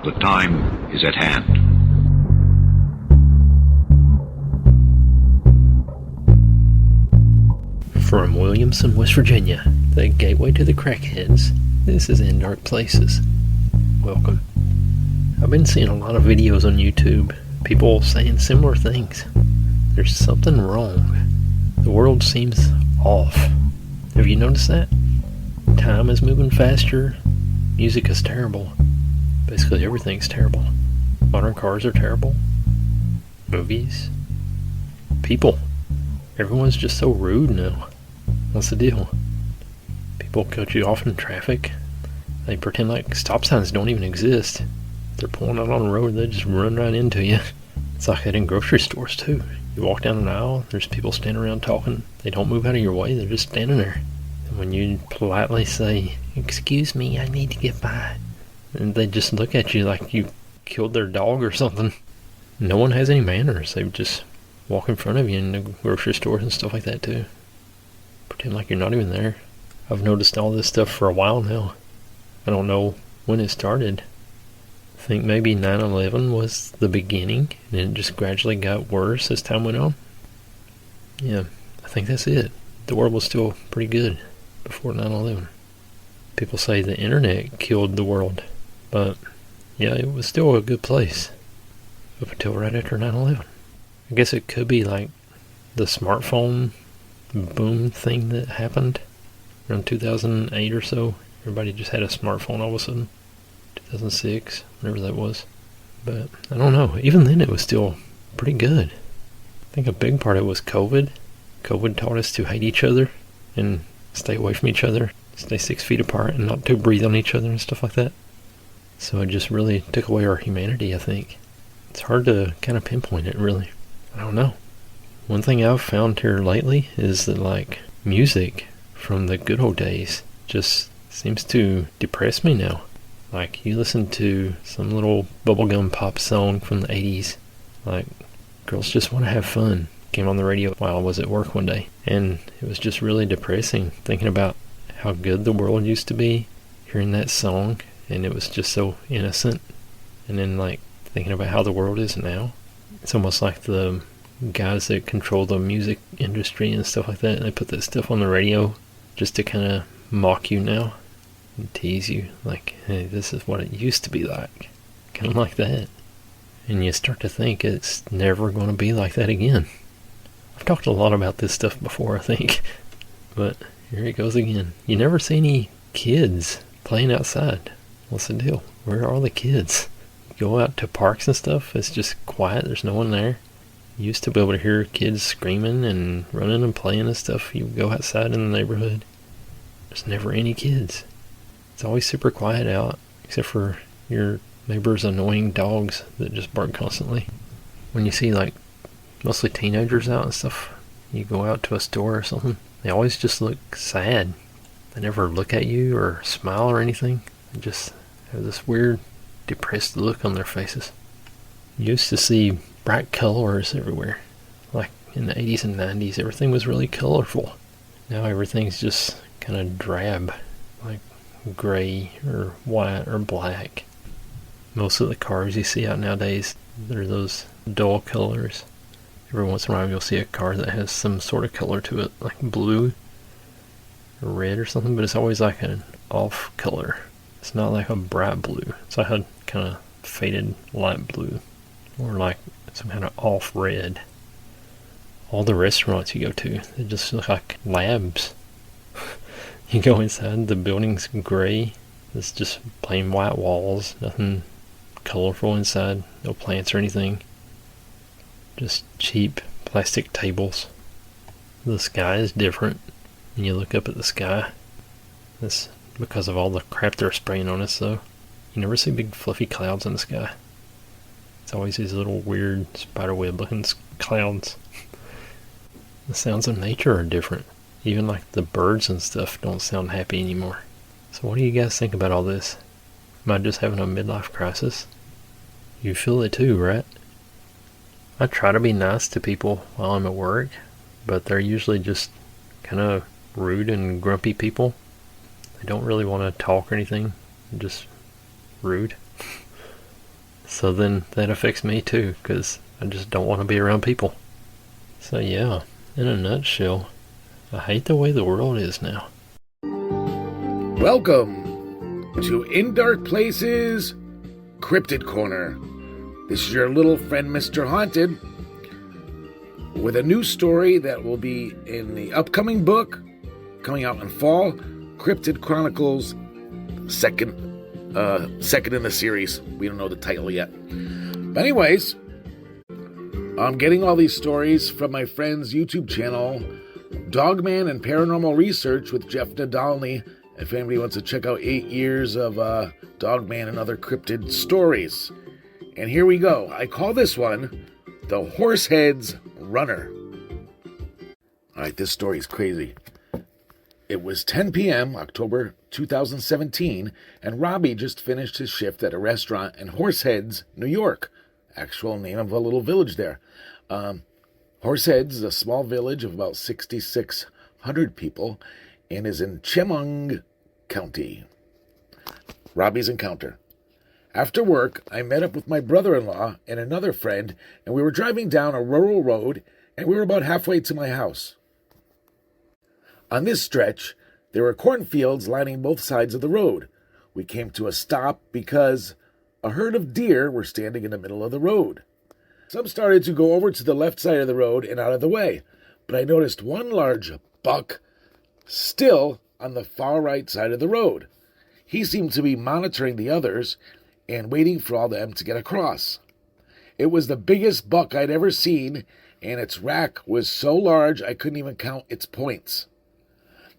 The time is at hand. From Williamson, West Virginia, the gateway to the crackheads, this is In Dark Places. Welcome. I've been seeing a lot of videos on YouTube, people saying similar things. There's something wrong. The world seems off. Have you noticed that? Time is moving faster, music is terrible. Basically everything's terrible. Modern cars are terrible. Movies. People. Everyone's just so rude now. What's the deal? People cut you off in traffic. They pretend like stop signs don't even exist. They're pulling out on the road, they just run right into you. It's like that in grocery stores too. You walk down an aisle, there's people standing around talking. They don't move out of your way, they're just standing there. And when you politely say, "Excuse me, I need to get by," and they just look at you like you killed their dog or something. No one has any manners. They just walk in front of you in the grocery stores and stuff like that too. Pretend like you're not even there. I've noticed all this stuff for a while now. I don't know when it started. I think maybe 9/11 was the beginning, and it just gradually got worse as time went on. Yeah, I think that's it. The world was still pretty good before 9/11. People say the internet killed the world, but yeah, it was still a good place up until right after 9/11. I guess it could be like the smartphone boom thing that happened around 2008 or so. Everybody just had a smartphone all of a sudden. 2006, whatever that was. But I don't know. Even then it was still pretty good. I think a big part of it was COVID. COVID taught us to hate each other and stay away from each other. Stay 6 feet apart and not to breathe on each other and stuff like that. So it just really took away our humanity, I think. It's hard to kind of pinpoint it, really. I don't know. One thing I've found here lately is that, like, music from the good old days just seems to depress me now. Like, you listen to some little bubblegum pop song from the 80s, like, Girls Just Want to Have Fun, came on the radio while I was at work one day, and it was just really depressing, thinking about how good the world used to be, hearing that song, and it was just so innocent, and then, like, thinking about how the world is now. It's almost like the guys that control the music industry and stuff like that, they put that stuff on the radio just to kind of mock you now and tease you, like, hey, this is what it used to be like, kind of like that. And you start to think it's never going to be like that again. I've talked a lot about this stuff before, I think, but here it goes again. You never see any kids playing outside. What's the deal? Where are all the kids? You go out to parks and stuff, it's just quiet, there's no one there. You used to be able to hear kids screaming and running and playing and stuff. You go outside in the neighborhood, there's never any kids. It's always super quiet out, except for your neighbor's annoying dogs that just bark constantly. When you see, like, mostly teenagers out and stuff, you go out to a store or something, they always just look sad. They never look at you or smile or anything. They just have this weird, depressed look on their faces. You used to see bright colors everywhere. Like in the 80s and 90s, everything was really colorful. Now everything's just kind of drab, like gray or white or black. Most of the cars you see out nowadays, they're those dull colors. Every once in a while you'll see a car that has some sort of color to it, like blue or red or something, but it's always like an off color. It's not like a bright blue. It's like a kind of faded light blue, or like some kind of off red. All the restaurants you go to, they just look like labs. You go inside, the building's gray. It's just plain white walls, nothing colorful inside, no plants or anything. Just cheap plastic tables. The sky is different. When you look up at the sky, that's because of all the crap they're spraying on us, though. You never see big fluffy clouds in the sky. It's always these little weird spiderweb looking clouds. The sounds of nature are different. Even like the birds and stuff don't sound happy anymore. So what do you guys think about all this? Am I just having a midlife crisis? You feel it too, right? I try to be nice to people while I'm at work, but they're usually just kind of rude and grumpy people. They don't really want to talk or anything. They're just rude. So then that affects me too, because I just don't want to be around people. So yeah, in a nutshell, I hate the way the world is now. Welcome to In Dark Places Cryptid Corner. This is your little friend Mr. Haunted with a new story that will be in the upcoming book coming out in fall, Cryptid Chronicles, second in the series. We don't know the title yet. But anyways, I'm getting all these stories from my friend's YouTube channel, Dogman and Paranormal Research with Jeff Nadolny. If anybody wants to check out 8 years of Dogman and other cryptid stories. And here we go. I call this one The Horsehead's Runner. Alright, this story is crazy. It was 10 p.m., October 2017, and Robbie just finished his shift at a restaurant in Horseheads, New York. Actual name of a little village there. Horseheads is a small village of about 6,600 people and is in Chemung County. Robbie's encounter. After work, I met up with my brother-in-law and another friend, and we were driving down a rural road, and we were about halfway to my house. On this stretch, there were cornfields lining both sides of the road. We came to a stop because a herd of deer were standing in the middle of the road. Some started to go over to the left side of the road and out of the way, but I noticed one large buck still on the far right side of the road. He seemed to be monitoring the others and waiting for all them to get across. It was the biggest buck I'd ever seen, and its rack was so large I couldn't even count its points.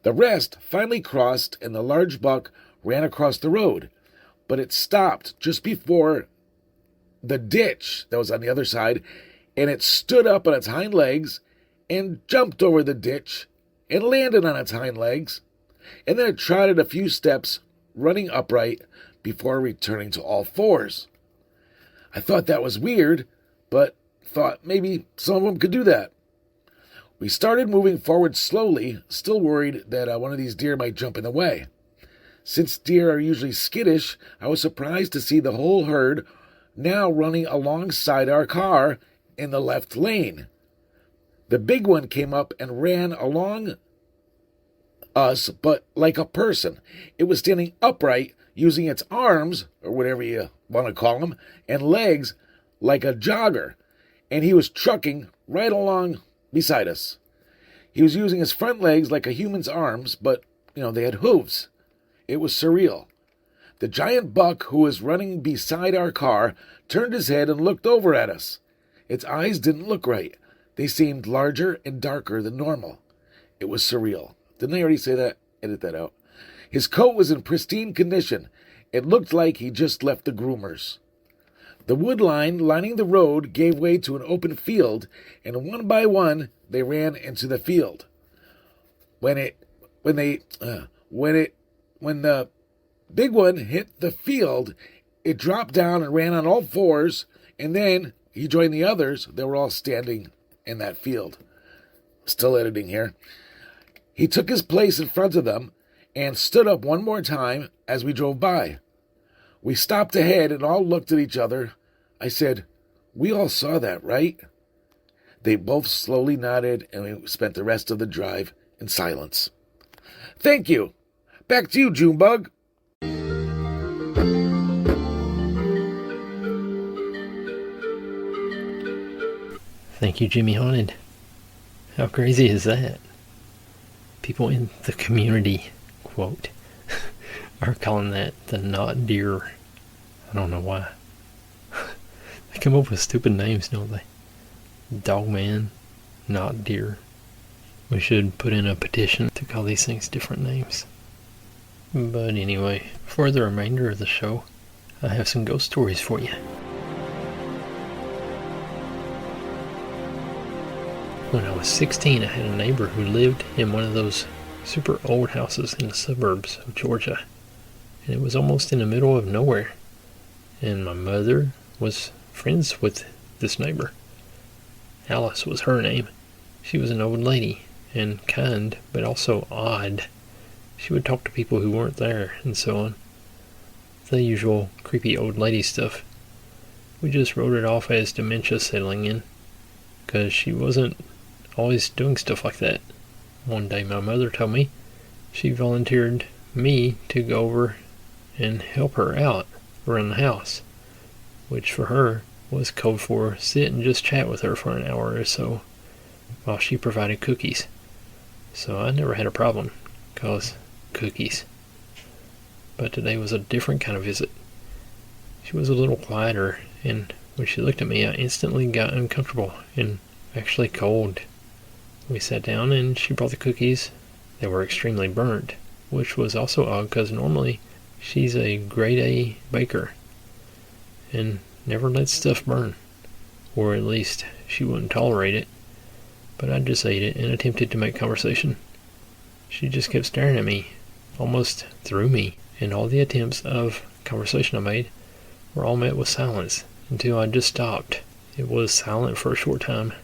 The rest finally crossed, and the large buck ran across the road, but it stopped just before the ditch that was on the other side, and it stood up on its hind legs and jumped over the ditch and landed on its hind legs, and then it trotted a few steps, running upright before returning to all fours. I thought that was weird, but thought maybe some of them could do that. We started moving forward slowly, still worried that one of these deer might jump in the way. Since deer are usually skittish, I was surprised to see the whole herd now running alongside our car in the left lane. The big one came up and ran along us, but like a person. It was standing upright, using its arms, or whatever you want to call them, and legs like a jogger, and he was trucking right along beside us. He was using his front legs like a human's arms, but, they had hooves. It was surreal. The giant buck who was running beside our car turned his head and looked over at us. Its eyes didn't look right. They seemed larger and darker than normal. It was surreal. Didn't I already say that? Edit that out. His coat was in pristine condition. It looked like he just left the groomers. The wood line lining the road gave way to an open field, and one by one they ran into the field. When the big one hit the field, it dropped down and ran on all fours, and then he joined the others that were all standing in that field. Still editing here. He took his place in front of them and stood up one more time as we drove by. We stopped ahead and all looked at each other. I said, "We all saw that, right?" They both slowly nodded, and we spent the rest of the drive in silence. Thank you. Back to you, Junebug. Thank you, Jimmy Haunted. How crazy is that? People in the community, quote, are calling that the not deer. I don't know why. They come up with stupid names, don't they? Dogman, not deer. We should put in a petition to call these things different names. But anyway, for the remainder of the show, I have some ghost stories for you. When I was 16, I had a neighbor who lived in one of those super old houses in the suburbs of Georgia. And it was almost in the middle of nowhere. And my mother was friends with this neighbor. Alice was her name. She was an old lady, and kind, but also odd. She would talk to people who weren't there, and so on. The usual creepy old lady stuff. we just wrote it off as dementia settling in, because she wasn't always doing stuff like that. One day my mother told me she volunteered me to go over and help her out around the house, which for her was code for sit and just chat with her for an hour or so while she provided cookies. So I never had a problem, cause cookies. But today was a different kind of visit. She was a little quieter, and when she looked at me, I instantly got uncomfortable and actually cold. We sat down and she brought the cookies. They were extremely burnt, which was also odd because normally she's a grade A baker and never lets stuff burn, or at least she wouldn't tolerate it. But I just ate it and attempted to make conversation. She just kept staring at me, almost through me, and all the attempts of conversation I made were all met with silence until I just stopped. It was silent for a short time,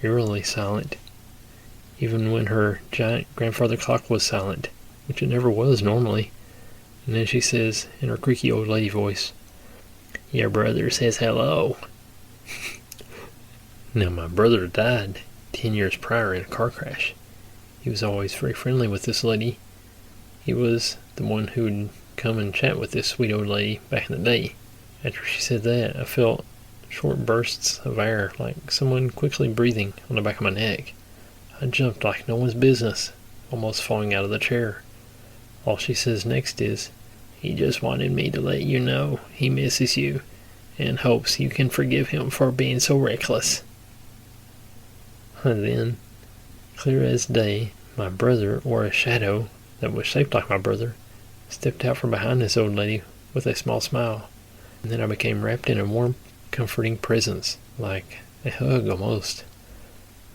eerily silent. Even when her giant grandfather clock was silent, which it never was normally. And then she says, in her creaky old lady voice, "Your brother says hello." Now, my brother died 10 years prior in a car crash. He was always very friendly with this lady. He was the one who would come and chat with this sweet old lady back in the day. After she said that, I felt short bursts of air, like someone quickly breathing on the back of my neck. I jumped like no one's business, almost falling out of the chair. All she says next is, "He just wanted me to let you know he misses you and hopes you can forgive him for being so reckless." And then, clear as day, my brother, or a shadow that was shaped like my brother, stepped out from behind this old lady with a small smile. And then I became wrapped in a warm, comforting presence, like a hug almost.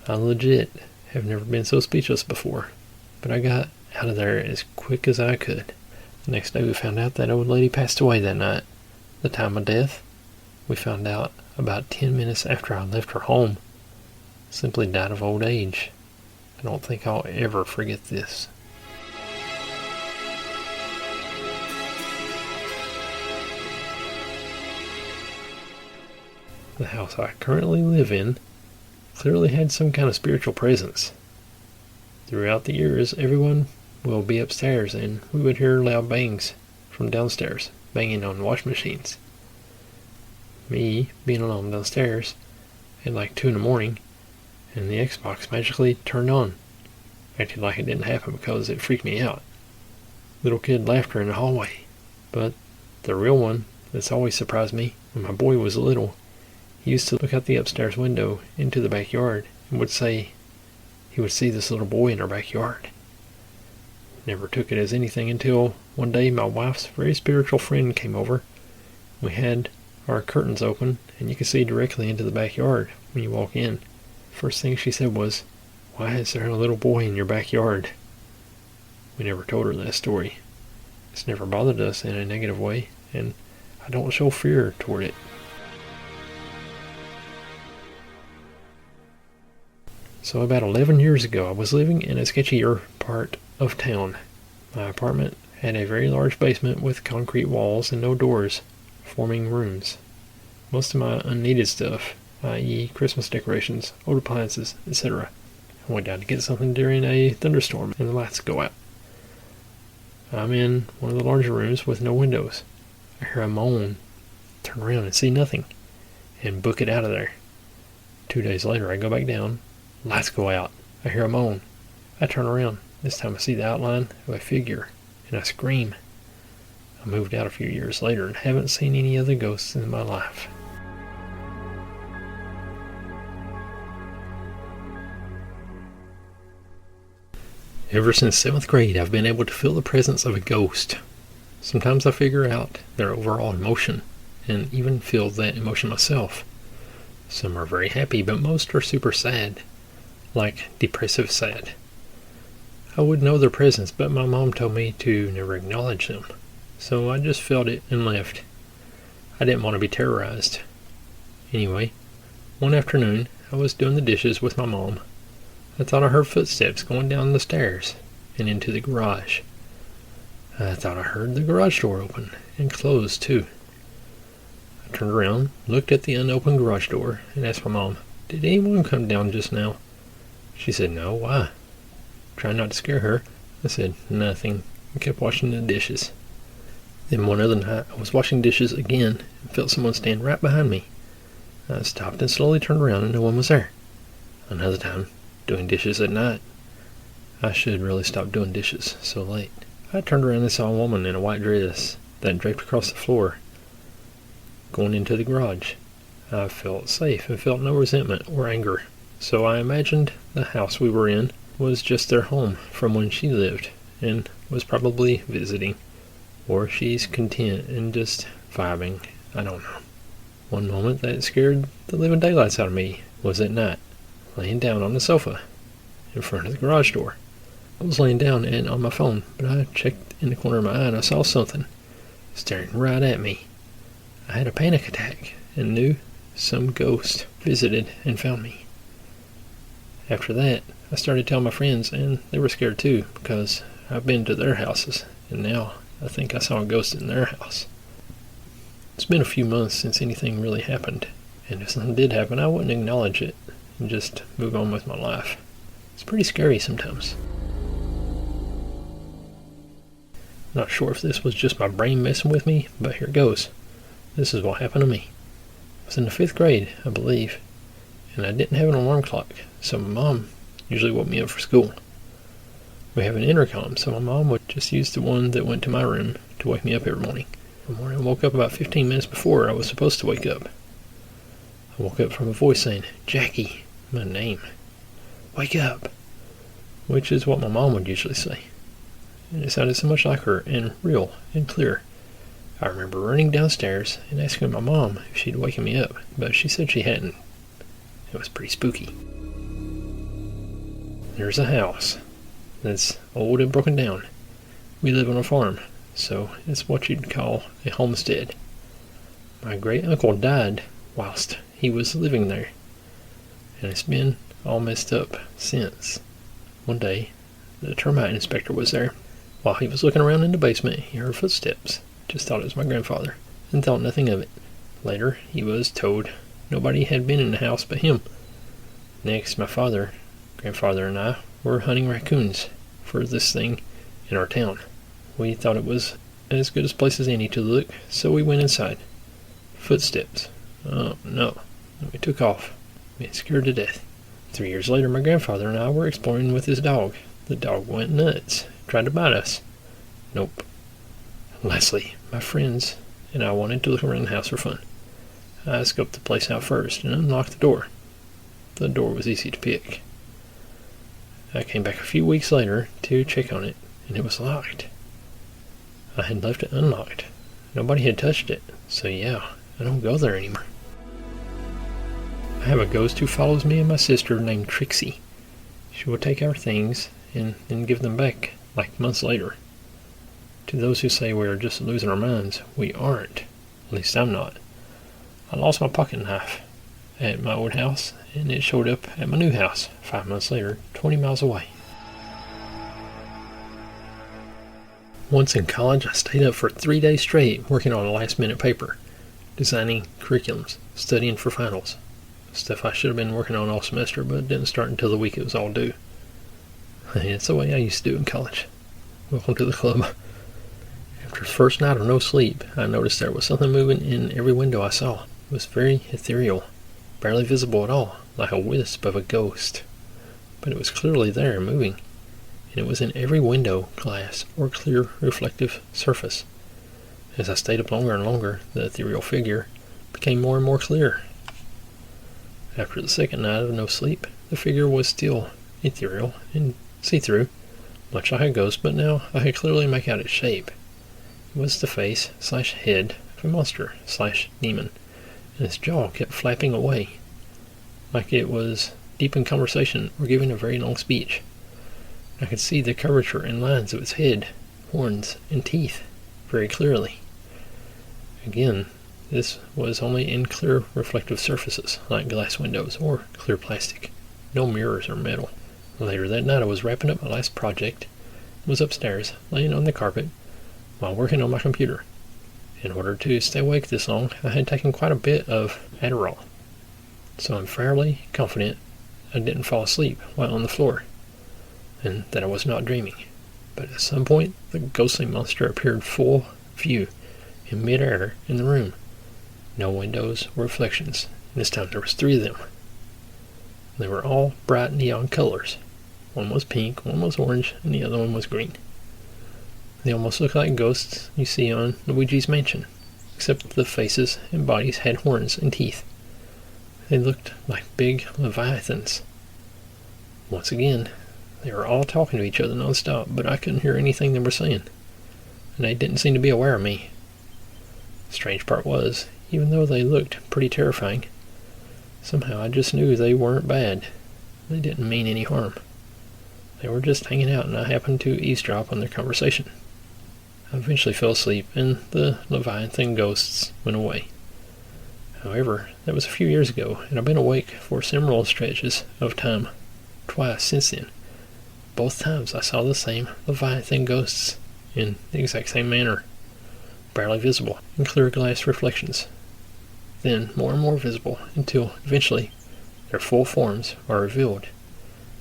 I legit have never been so speechless before, but I got out of there as quick as I could. The next day we found out that old lady passed away that night. The time of death, we found out about 10 minutes after I left her home. Simply died of old age. I don't think I'll ever forget this. The house I currently live in clearly had some kind of spiritual presence. Throughout the years, everyone will be upstairs and we would hear loud bangs from downstairs, banging on wash machines. Me being alone downstairs at like 2 in the morning, and the Xbox magically turned on. Acted like it didn't happen because it freaked me out. Little kid laughter in the hallway. But the real one that's always surprised me, when my boy was little, he used to look out the upstairs window into the backyard and would say he would see this little boy in our backyard. Never took it as anything until one day my wife's very spiritual friend came over. We had our curtains open and you could see directly into the backyard when you walk in. First thing she said was, "Why is there a little boy in your backyard?" We never told her that story. It's never bothered us in a negative way, and I don't show fear toward it. So about 11 years ago, I was living in a sketchier part of town. My apartment had a very large basement with concrete walls and no doors, forming rooms. Most of my unneeded stuff, i.e. Christmas decorations, old appliances, etc. I went down to get something during a thunderstorm and the lights go out. I'm in one of the larger rooms with no windows. I hear a moan, turn around and see nothing, and book it out of there. 2 days later, I go back down. Lights go out. I hear a moan. I turn around. This time I see the outline of a figure, and I scream. I moved out a few years later and haven't seen any other ghosts in my life. Ever since 7th grade, I've been able to feel the presence of a ghost. Sometimes I figure out their overall emotion, and even feel that emotion myself. Some are very happy, but most are super sad. Like depressive sad. I would know their presence, but my mom told me to never acknowledge them. So I just felt it and left. I didn't want to be terrorized. Anyway, one afternoon, I was doing the dishes with my mom. I thought I heard footsteps going down the stairs and into the garage. I thought I heard the garage door open and close too. I turned around, looked at the unopened garage door, and asked my mom, "Did anyone come down just now?" She said, "No, why?" Trying not to scare her, I said, "Nothing," and kept washing the dishes. Then one other night, I was washing dishes again and felt someone stand right behind me. I stopped and slowly turned around and no one was there. Another time, doing dishes at night. I should really stop doing dishes so late. I turned around and saw a woman in a white dress that draped across the floor going into the garage. I felt safe and felt no resentment or anger, so I imagined the house we were in was just their home from when she lived and was probably visiting, or she's content and just vibing. I don't know. One moment that scared the living daylights out of me was at night, laying down on the sofa in front of the garage door. I was laying down and on my phone, but I checked in the corner of my eye and I saw something staring right at me. I had a panic attack and knew some ghost visited and found me. After that, I started telling my friends, and they were scared too, because I've been to their houses, and now I think I saw a ghost in their house. It's been a few months since anything really happened, and if something did happen, I wouldn't acknowledge it and just move on with my life. It's pretty scary sometimes. Not sure if this was just my brain messing with me, but here goes. This is what happened to me. I was in the 5th grade, I believe, and I didn't have an alarm clock, so my mom usually woke me up for school. We have an intercom, so my mom would just use the one that went to my room to wake me up every morning. One morning I woke up about 15 minutes before I was supposed to wake up. I woke up from a voice saying, "Jackie," my name. "Wake up," which is what my mom would usually say. And it sounded so much like her and real and clear. I remember running downstairs and asking my mom if she'd waken me up, but she said she hadn't. It was pretty spooky. There's a house that's old and broken down. We live on a farm, so it's what you'd call a homestead. My great uncle died whilst he was living there, and it's been all messed up since. One day, the termite inspector was there. While he was looking around in the basement, he heard footsteps. Just thought it was my grandfather, and thought nothing of it. Later, he was told nobody had been in the house but him. Next, my grandfather and I were hunting raccoons for this thing in our town. We thought it was as good a place as any to look, so we went inside. Footsteps. Oh, no. We took off. We were scared to death. 3 years later, my grandfather and I were exploring with his dog. The dog went nuts, tried to bite us. Nope. Lastly, my friends and I wanted to look around the house for fun. I scoped the place out first and unlocked the door. The door was easy to pick. I came back a few weeks later to check on it, and it was locked. I had left it unlocked. Nobody had touched it, so yeah, I don't go there anymore. I have a ghost who follows me and my sister named Trixie. She will take our things and then give them back, like months later. To those who say we are just losing our minds, we aren't. At least I'm not. I lost my pocket knife at my old house, and it showed up at my new house 5 months later, 20 miles away. Once in college, I stayed up for 3 days straight working on a last-minute paper, designing curriculums, studying for finals. Stuff I should have been working on all semester, but didn't start until the week it was all due. It's the way I used to do in college. Welcome to the club. After the first night of no sleep, I noticed there was something moving in every window I saw. It was very ethereal, barely visible at all, like a wisp of a ghost. But it was clearly there, moving, and it was in every window, glass, or clear reflective surface. As I stayed up longer and longer, the ethereal figure became more and more clear. After the second night of no sleep, the figure was still ethereal and see-through, much like a ghost, but now I could clearly make out its shape. It was the face/head of a monster/demon, and its jaw kept flapping away, like it was deep in conversation or giving a very long speech. I could see the curvature and lines of its head, horns, and teeth very clearly. Again, this was only in clear reflective surfaces, like glass windows or clear plastic. No mirrors or metal. Later that night I was wrapping up my last project, was upstairs, laying on the carpet, while working on my computer. In order to stay awake this long, I had taken quite a bit of Adderall, so I'm fairly confident I didn't fall asleep while on the floor, and that I was not dreaming. But at some point, the ghostly monster appeared full view in midair in the room. No windows or reflections. This time there was 3 of them. They were all bright neon colors. One was pink, one was orange, and the other one was green. They almost looked like ghosts you see on Luigi's Mansion, except the faces and bodies had horns and teeth. They looked like big leviathans. Once again, they were all talking to each other non-stop, but I couldn't hear anything they were saying, and they didn't seem to be aware of me. The strange part was, even though they looked pretty terrifying, somehow I just knew they weren't bad. They didn't mean any harm. They were just hanging out, and I happened to eavesdrop on their conversation. I eventually fell asleep, and the Leviathan ghosts went away. However, that was a few years ago, and I've been awake for similar stretches of time twice since then. Both times I saw the same Leviathan ghosts in the exact same manner, barely visible in clear glass reflections, then more and more visible until eventually their full forms are revealed,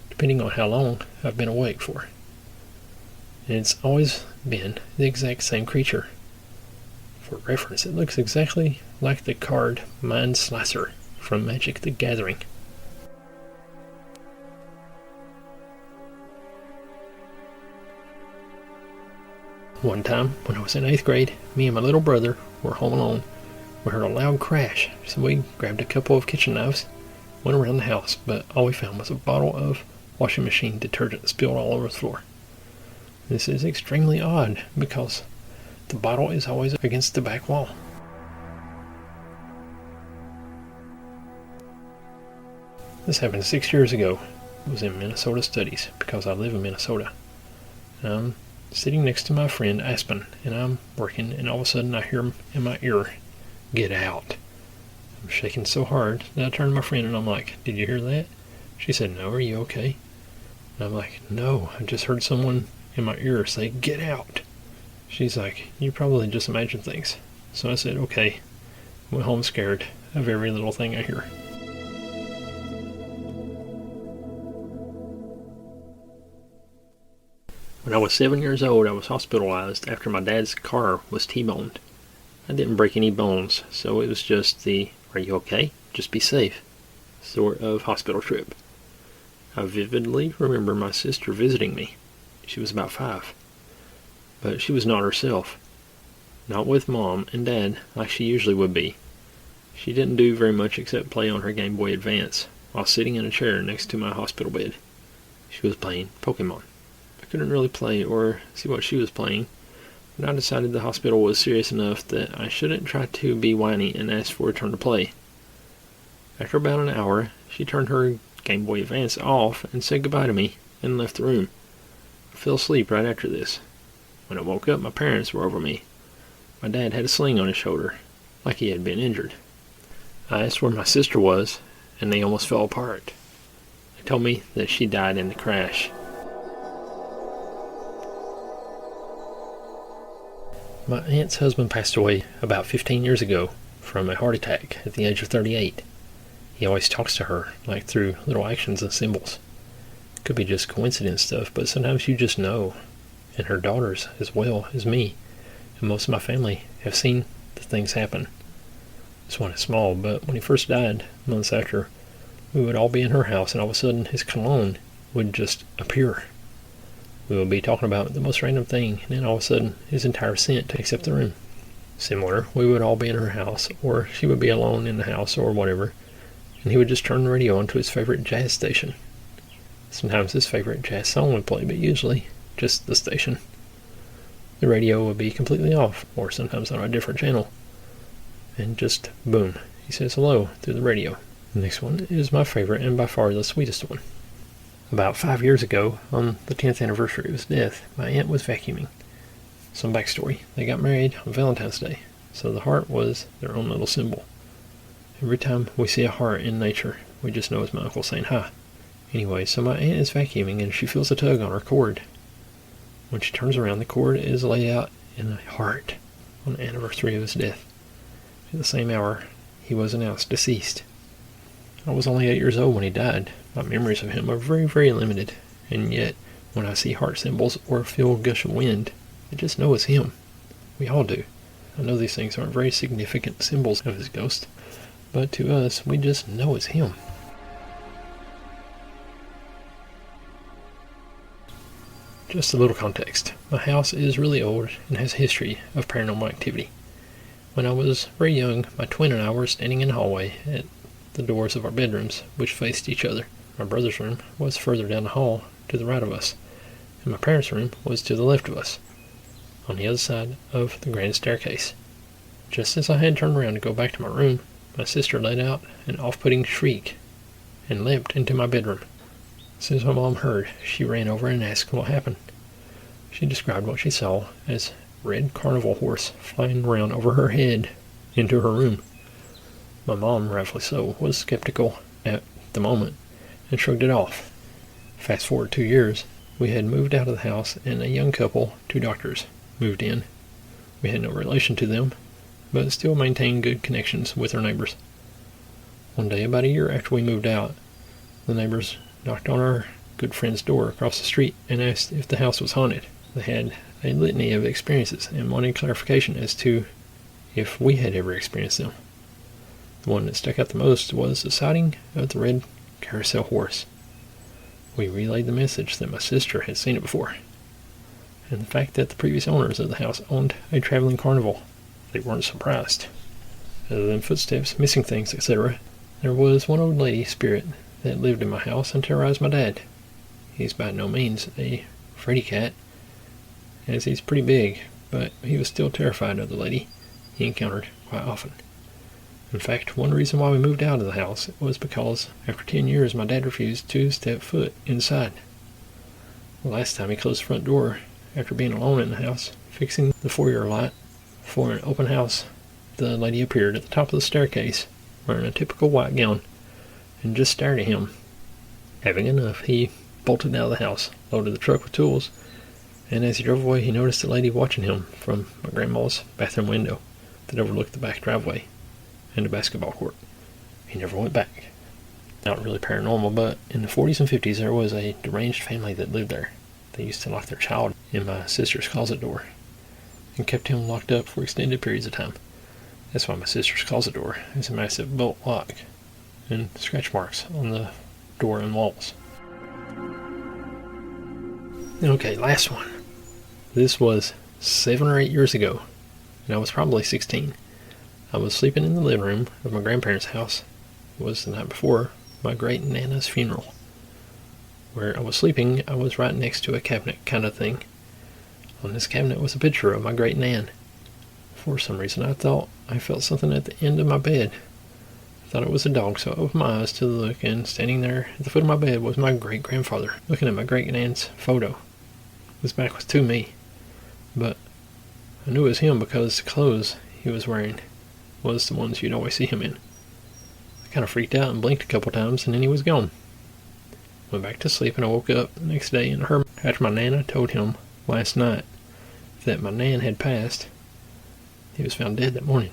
depending on how long I've been awake for. And it's always been the exact same creature. For reference, it looks exactly like the card Mind Slicer from Magic the Gathering. One time, when I was in 8th grade, me and my little brother were home alone. We heard a loud crash, so we grabbed a couple of kitchen knives, went around the house, but all we found was a bottle of washing machine detergent spilled all over the floor. This is extremely odd because the bottle is always against the back wall. This happened 6 years ago. It was in Minnesota Studies because I live in Minnesota. I'm sitting next to my friend Aspen, and I'm working, and all of a sudden I hear in my ear, "Get out." I'm shaking so hard that I turn to my friend and I'm like, "Did you hear that?" She said, "No, are you okay?" And I'm like, "No, I just heard someone in my ear say, 'Get out.'" She's like, "You probably just imagine things." So I said, "Okay." Went home scared of every little thing I hear. When I was 7 years old, I was hospitalized after my dad's car was T-boned. I didn't break any bones, so it was just the, "Are you okay? Just be safe," sort of hospital trip. I vividly remember my sister visiting me. She was about 5. But she was not herself. Not with Mom and Dad like she usually would be. She didn't do very much except play on her Game Boy Advance while sitting in a chair next to my hospital bed. She was playing Pokemon. I couldn't really play or see what she was playing, but I decided the hospital was serious enough that I shouldn't try to be whiny and ask for a turn to play. After about an hour, she turned her Game Boy Advance off and said goodbye to me and left the room. I fell asleep right after this. When I woke up, my parents were over me. My dad had a sling on his shoulder, like he had been injured. I asked where my sister was, and they almost fell apart. They told me that she died in the crash. My aunt's husband passed away about 15 years ago from a heart attack at the age of 38. He always talks to her, like through little actions and symbols. It could be just coincidence stuff, but sometimes you just know. And her daughters, as well as me, and most of my family, have seen the things happen. This one is small, but when he first died, months after, we would all be in her house, and all of a sudden his cologne would just appear. We would be talking about the most random thing, and then all of a sudden his entire scent takes up the room. Similar, we would all be in her house, or she would be alone in the house, or whatever, and he would just turn the radio on to his favorite jazz station. Sometimes his favorite jazz song would play, but usually just the station. The radio would be completely off, or sometimes on a different channel. And just boom, he says hello through the radio. The next one is my favorite and by far the sweetest one. About 5 years ago, on the 10th anniversary of his death, my aunt was vacuuming. Some backstory. They got married on Valentine's Day, so the heart was their own little symbol. Every time we see a heart in nature, we just know it's my uncle saying hi. Anyway, so my aunt is vacuuming and she feels a tug on her cord. When she turns around, the cord is laid out in a heart on the anniversary of his death. At the same hour, he was announced deceased. I was only 8 years old when he died. My memories of him are very, very limited, and yet, when I see heart symbols or feel a gush of wind, I just know it's him. We all do. I know these things aren't very significant symbols of his ghost, but to us, we just know it's him. Just a little context. My house is really old and has a history of paranormal activity. When I was very young, my twin and I were standing in the hallway at the doors of our bedrooms, which faced each other. My brother's room was further down the hall to the right of us, and my parents' room was to the left of us, on the other side of the grand staircase. Just as I had turned around to go back to my room, my sister let out an off-putting shriek and leapt into my bedroom. As soon as my mom heard, she ran over and asked what happened. She described what she saw as a red carnival horse flying around over her head into her room. My mom, rightfully so, was skeptical at the moment and shrugged it off. Fast forward 2 years, we had moved out of the house and a young couple, 2 doctors, moved in. We had no relation to them, but still maintained good connections with our neighbors. One day, about a year after we moved out, the neighbors knocked on our good friend's door across the street and asked if the house was haunted. They had a litany of experiences and wanted clarification as to if we had ever experienced them. The one that stuck out the most was the sighting of the red carousel horse. We relayed the message that my sister had seen it before, and the fact that the previous owners of the house owned a traveling carnival. They weren't surprised. Other than footsteps, missing things, etc., there was one old lady spirit that lived in my house and terrorized my dad. He's by no means a fraidy cat, as he's pretty big, but he was still terrified of the lady he encountered quite often. In fact, one reason why we moved out of the house was because after 10 years my dad refused to step foot inside. The last time he closed the front door after being alone in the house, fixing the foyer light for an open house, the lady appeared at the top of the staircase wearing a typical white gown and just stared at him. Having enough, he bolted out of the house, loaded the truck with tools, and as he drove away he noticed the lady watching him from my grandma's bathroom window that overlooked the back driveway and the basketball court. He never went back. Not really paranormal, but in the 40s and 50s there was a deranged family that lived there. They used to lock their child in my sister's closet door and kept him locked up for extended periods of time. That's why my sister's closet door has a massive bolt lock and scratch marks on the door and walls. Okay, last one. This was 7 or 8 years ago, and I was probably 16. I was sleeping in the living room of my grandparents' house. It was the night before my great-nana's funeral. Where I was sleeping, I was right next to a cabinet kind of thing. On this cabinet was a picture of my great-nan. For some reason, I thought I felt something at the end of my bed. I thought it was a dog, so I opened my eyes to look, and standing there at the foot of my bed was my great-grandfather, looking at my great-nan's photo. His back was to me, but I knew it was him because the clothes he was wearing was the ones you'd always see him in. I kind of freaked out and blinked a couple times, and then he was gone. Went back to sleep, and I woke up the next day and heard after my Nana told him last night that my Nan had passed. He was found dead that morning.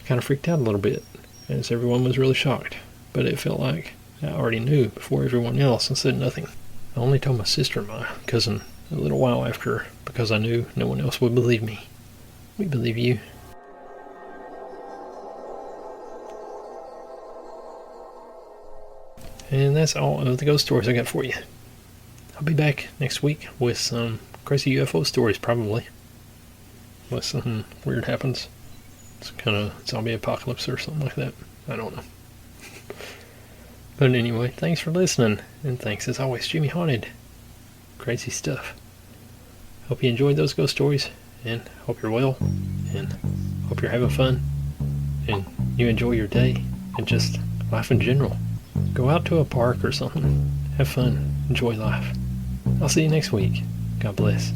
I kind of freaked out a little bit, as everyone was really shocked, but it felt like I already knew before everyone else and said nothing. I only told my sister and my cousin a little while after because I knew no one else would believe me. We believe you. And that's all of the ghost stories I got for you. I'll be back next week with some crazy UFO stories, probably. Unless something weird happens. It's kind of zombie apocalypse or something like that. I don't know. But anyway, thanks for listening. And thanks as always, Jimmy Haunted. Crazy stuff. Hope you enjoyed those ghost stories. And hope you're well. And hope you're having fun. And you enjoy your day. And just life in general. Go out to a park or something. Have fun. Enjoy life. I'll see you next week. God bless.